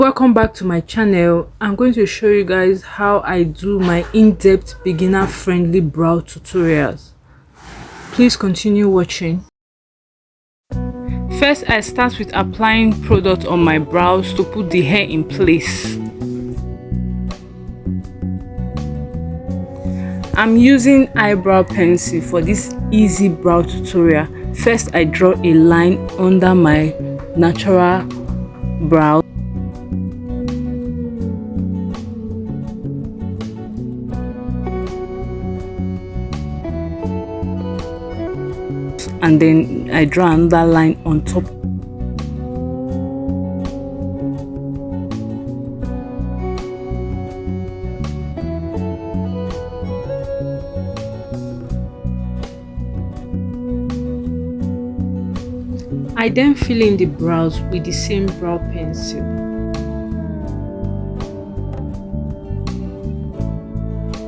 Welcome back to my channel. I'm going to show you guys how I do my in-depth beginner friendly brow tutorials. Please continue watching. First, I start with applying product on my brows to put the hair in place. I'm using eyebrow pencil for this easy brow tutorial. First, I draw a line under my natural brow. And then I draw another line on top. I then fill in the brows with the same brow pencil.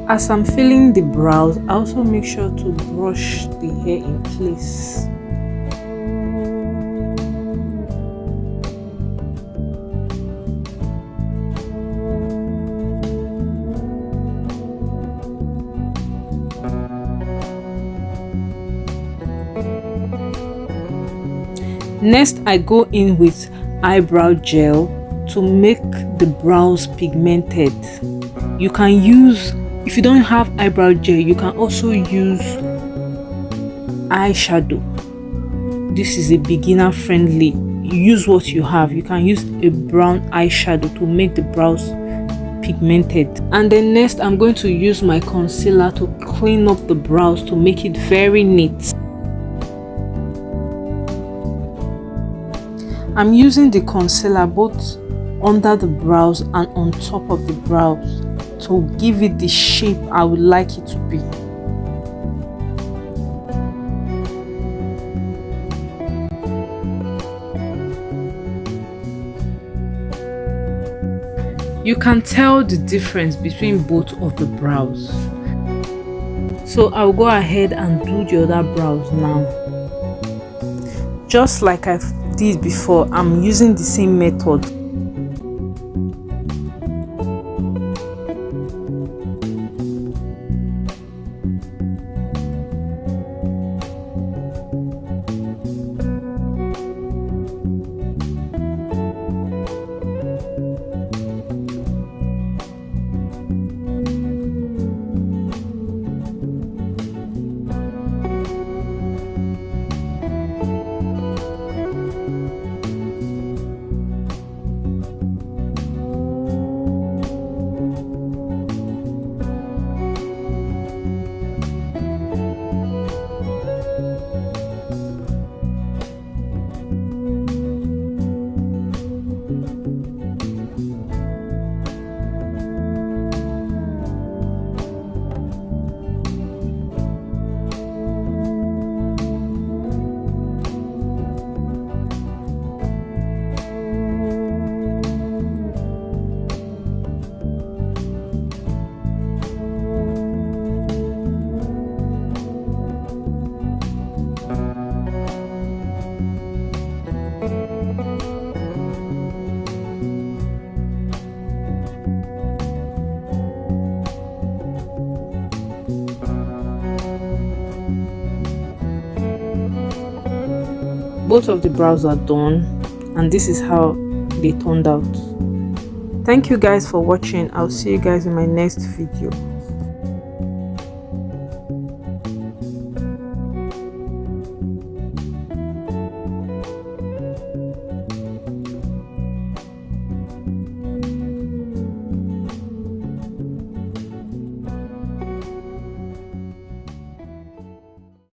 As I'm filling the brows, I also make sure to brush the hair in place. Next, I go in with eyebrow gel to make the brows pigmented. You can use, if you don't have eyebrow gel, you can also use eyeshadow. This is a beginner friendly. You use what you have. You can use a brown eyeshadow to make the brows pigmented. And then next, I'm going to use my concealer to clean up the brows to make it very neat. I'm using the concealer both under the brows and on top of the brows to give it the shape I would like it to be. You can tell the difference between both of the brows. So I'll go ahead and do the other brows now. Just like I did before, I'm using the same method. Both of the brows are done, and this is how they turned out. Thank you guys for watching. I'll see you guys in my next video.